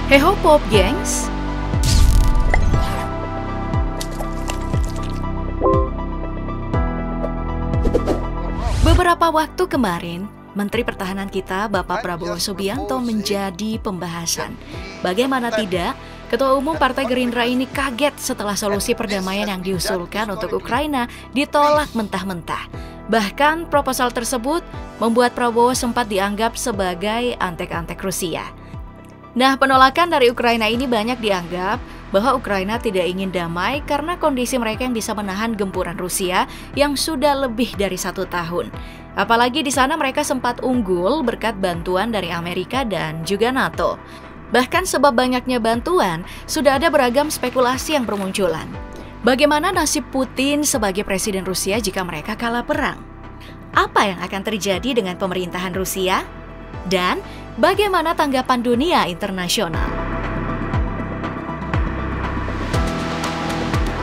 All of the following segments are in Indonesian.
Heho Pop, gengs! Beberapa waktu kemarin, Menteri Pertahanan kita, Bapak Prabowo Subianto, menjadi pembahasan. Bagaimana tidak, Ketua Umum Partai Gerindra ini kaget setelah solusi perdamaian yang diusulkan untuk Ukraina ditolak mentah-mentah. Bahkan proposal tersebut membuat Prabowo sempat dianggap sebagai antek-antek Rusia. Nah, penolakan dari Ukraina ini banyak dianggap bahwa Ukraina tidak ingin damai karena kondisi mereka yang bisa menahan gempuran Rusia yang sudah lebih dari 1 tahun. Apalagi di sana mereka sempat unggul berkat bantuan dari Amerika dan juga NATO. Bahkan sebab banyaknya bantuan, sudah ada beragam spekulasi yang bermunculan. Bagaimana nasib Putin sebagai presiden Rusia jika mereka kalah perang? Apa yang akan terjadi dengan pemerintahan Rusia? Dan bagaimana tanggapan dunia internasional?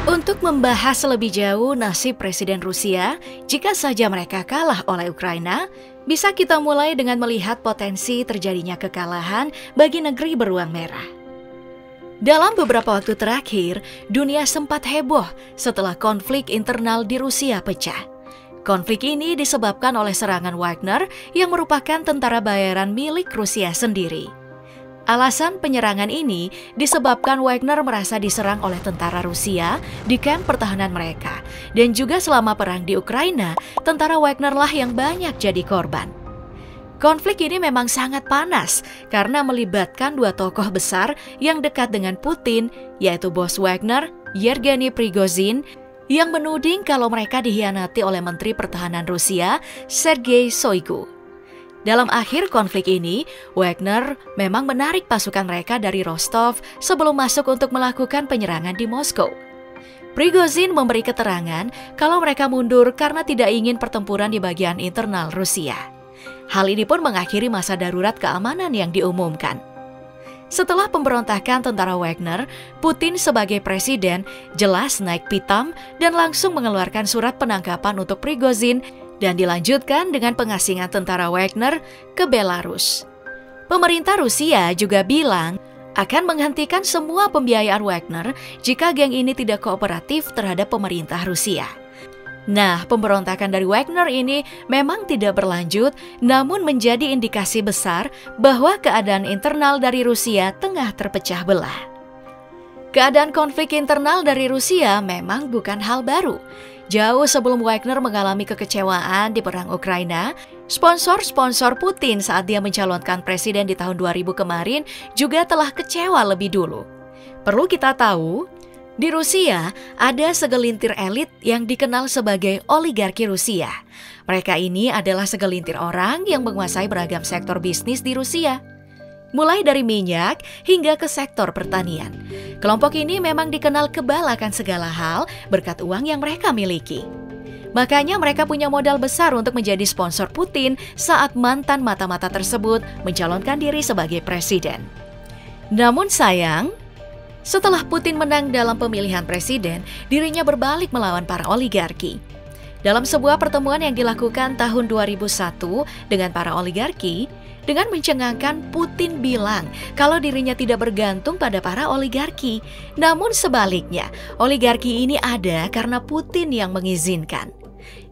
Untuk membahas lebih jauh nasib Presiden Rusia jika saja mereka kalah oleh Ukraina, bisa kita mulai dengan melihat potensi terjadinya kekalahan bagi negeri beruang merah. Dalam beberapa waktu terakhir, dunia sempat heboh setelah konflik internal di Rusia pecah. Konflik ini disebabkan oleh serangan Wagner yang merupakan tentara bayaran milik Rusia sendiri. Alasan penyerangan ini disebabkan Wagner merasa diserang oleh tentara Rusia di kamp pertahanan mereka. Dan juga selama perang di Ukraina, tentara Wagner lah yang banyak jadi korban. Konflik ini memang sangat panas karena melibatkan dua tokoh besar yang dekat dengan Putin, yaitu bos Wagner, Yevgeny Prigozhin, yang menuding kalau mereka dikhianati oleh Menteri Pertahanan Rusia, Sergei Shoigu. Dalam akhir konflik ini, Wagner memang menarik pasukan mereka dari Rostov sebelum masuk untuk melakukan penyerangan di Moskow. Prigozhin memberi keterangan kalau mereka mundur karena tidak ingin pertempuran di bagian internal Rusia. Hal ini pun mengakhiri masa darurat keamanan yang diumumkan. Setelah pemberontakan tentara Wagner, Putin sebagai presiden jelas naik pitam dan langsung mengeluarkan surat penangkapan untuk Prigozhin dan dilanjutkan dengan pengasingan tentara Wagner ke Belarus. Pemerintah Rusia juga bilang akan menghentikan semua pembiayaan Wagner jika geng ini tidak kooperatif terhadap pemerintah Rusia. Nah, pemberontakan dari Wagner ini memang tidak berlanjut, namun menjadi indikasi besar bahwa keadaan internal dari Rusia tengah terpecah belah. Keadaan konflik internal dari Rusia memang bukan hal baru. Jauh sebelum Wagner mengalami kekecewaan di perang Ukraina, sponsor-sponsor Putin saat dia mencalonkan presiden di tahun 2000 kemarin juga telah kecewa lebih dulu. Perlu kita tahu, di Rusia ada segelintir elit yang dikenal sebagai oligarki Rusia. Mereka ini adalah segelintir orang yang menguasai beragam sektor bisnis di Rusia, mulai dari minyak hingga ke sektor pertanian. Kelompok ini memang dikenal kebal akan segala hal berkat uang yang mereka miliki. Makanya mereka punya modal besar untuk menjadi sponsor Putin saat mantan mata-mata tersebut mencalonkan diri sebagai presiden. Namun sayang, setelah Putin menang dalam pemilihan presiden, dirinya berbalik melawan para oligarki. Dalam sebuah pertemuan yang dilakukan tahun 2001 dengan para oligarki, dengan mencengangkan Putin bilang kalau dirinya tidak bergantung pada para oligarki. Namun sebaliknya, oligarki ini ada karena Putin yang mengizinkan.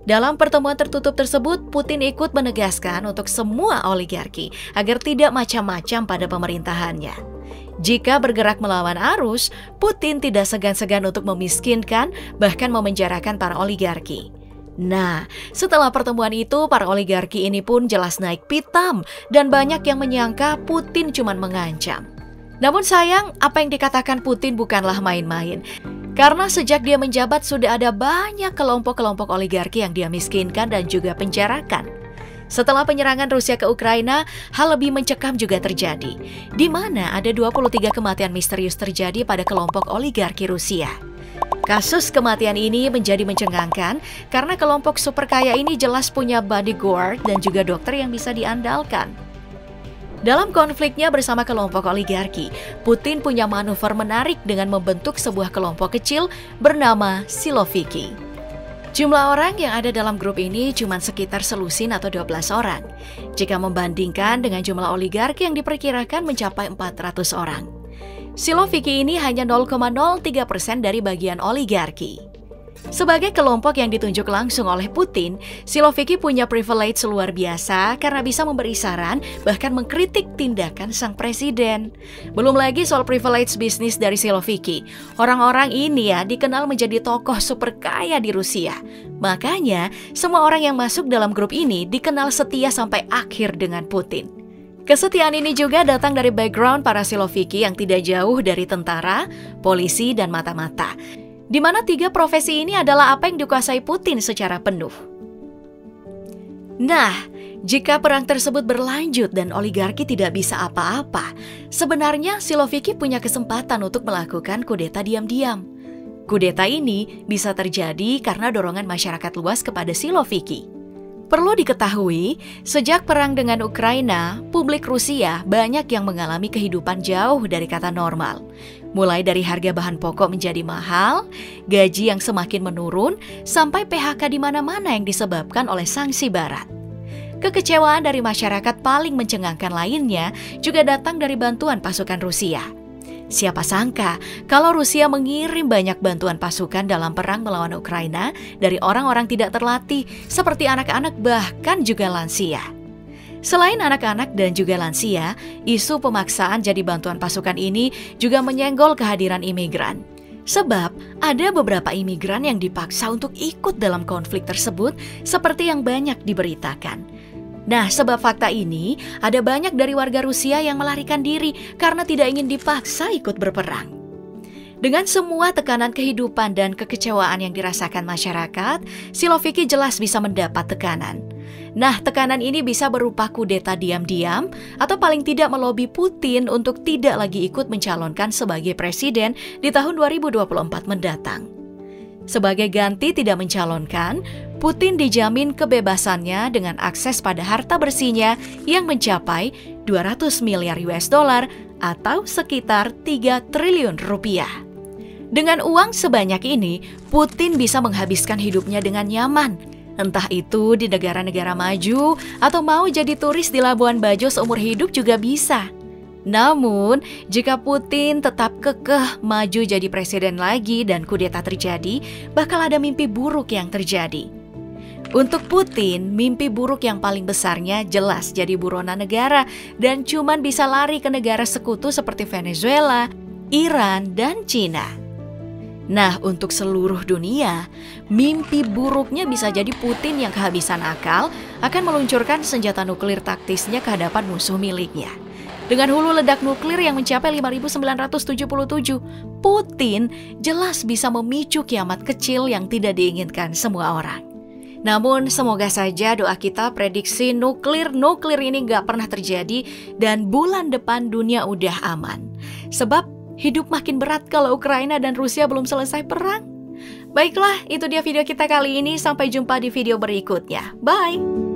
Dalam pertemuan tertutup tersebut, Putin ikut menegaskan untuk semua oligarki agar tidak macam-macam pada pemerintahannya. Jika bergerak melawan arus, Putin tidak segan-segan untuk memiskinkan, bahkan memenjarakan para oligarki. Nah, setelah pertemuan itu, para oligarki ini pun jelas naik pitam dan banyak yang menyangka Putin cuma mengancam. Namun sayang, apa yang dikatakan Putin bukanlah main-main. Karena sejak dia menjabat sudah ada banyak kelompok-kelompok oligarki yang dia miskinkan dan juga penjarakan. Setelah penyerangan Rusia ke Ukraina, hal lebih mencekam juga terjadi, di mana ada 23 kematian misterius terjadi pada kelompok oligarki Rusia. Kasus kematian ini menjadi mencengangkan karena kelompok super kaya ini jelas punya bodyguard dan juga dokter yang bisa diandalkan. Dalam konfliknya bersama kelompok oligarki, Putin punya manuver menarik dengan membentuk sebuah kelompok kecil bernama Siloviki. Jumlah orang yang ada dalam grup ini cuma sekitar selusin atau 12 orang. Jika membandingkan dengan jumlah oligarki yang diperkirakan mencapai 400 orang. Siloviki ini hanya 0,03% dari bagian oligarki. Sebagai kelompok yang ditunjuk langsung oleh Putin, Siloviki punya privilege luar biasa karena bisa memberi saran bahkan mengkritik tindakan sang presiden. Belum lagi soal privilege bisnis dari Siloviki. Orang-orang ini dikenal menjadi tokoh super kaya di Rusia. Makanya, semua orang yang masuk dalam grup ini dikenal setia sampai akhir dengan Putin. Kesetiaan ini juga datang dari background para Siloviki yang tidak jauh dari tentara, polisi, dan mata-mata. Di mana 3 profesi ini adalah apa yang dikuasai Putin secara penuh. Nah, jika perang tersebut berlanjut dan oligarki tidak bisa apa-apa, sebenarnya Siloviki punya kesempatan untuk melakukan kudeta diam-diam. Kudeta ini bisa terjadi karena dorongan masyarakat luas kepada Siloviki. Perlu diketahui, sejak perang dengan Ukraina, publik Rusia banyak yang mengalami kehidupan jauh dari kata normal. Mulai dari harga bahan pokok menjadi mahal, gaji yang semakin menurun, sampai PHK di mana-mana yang disebabkan oleh sanksi barat. Kekecewaan dari masyarakat paling mencengangkan lainnya juga datang dari bantuan pasukan Rusia. Siapa sangka kalau Rusia mengirim banyak bantuan pasukan dalam perang melawan Ukraina dari orang-orang tidak terlatih seperti anak-anak bahkan juga lansia. Selain anak-anak dan juga lansia, isu pemaksaan jadi bantuan pasukan ini juga menyenggol kehadiran imigran. Sebab ada beberapa imigran yang dipaksa untuk ikut dalam konflik tersebut seperti yang banyak diberitakan. Nah, sebab fakta ini, ada banyak dari warga Rusia yang melarikan diri karena tidak ingin dipaksa ikut berperang. Dengan semua tekanan kehidupan dan kekecewaan yang dirasakan masyarakat, Siloviki jelas bisa mendapat tekanan. Nah, tekanan ini bisa berupa kudeta diam-diam atau paling tidak melobi Putin untuk tidak lagi ikut mencalonkan sebagai presiden di tahun 2024 mendatang. Sebagai ganti tidak mencalonkan, Putin dijamin kebebasannya dengan akses pada harta bersihnya yang mencapai 200 miliar US dollar atau sekitar 3 triliun rupiah. Dengan uang sebanyak ini, Putin bisa menghabiskan hidupnya dengan nyaman. Entah itu di negara-negara maju atau mau jadi turis di Labuan Bajo seumur hidup juga bisa. Namun, jika Putin tetap kekeh maju jadi presiden lagi dan kudeta terjadi, bakal ada mimpi buruk yang terjadi. Untuk Putin, mimpi buruk yang paling besarnya jelas jadi buronan negara dan cuman bisa lari ke negara sekutu seperti Venezuela, Iran, dan Cina. Nah, untuk seluruh dunia, mimpi buruknya bisa jadi Putin yang kehabisan akal akan meluncurkan senjata nuklir taktisnya ke hadapan musuh miliknya. Dengan hulu ledak nuklir yang mencapai 5.977, Putin jelas bisa memicu kiamat kecil yang tidak diinginkan semua orang. Namun semoga saja doa kita prediksi nuklir ini gak pernah terjadi dan bulan depan dunia udah aman. Sebab hidup makin berat kalau Ukraina dan Rusia belum selesai perang. Baiklah, itu dia video kita kali ini. Sampai jumpa di video berikutnya. Bye!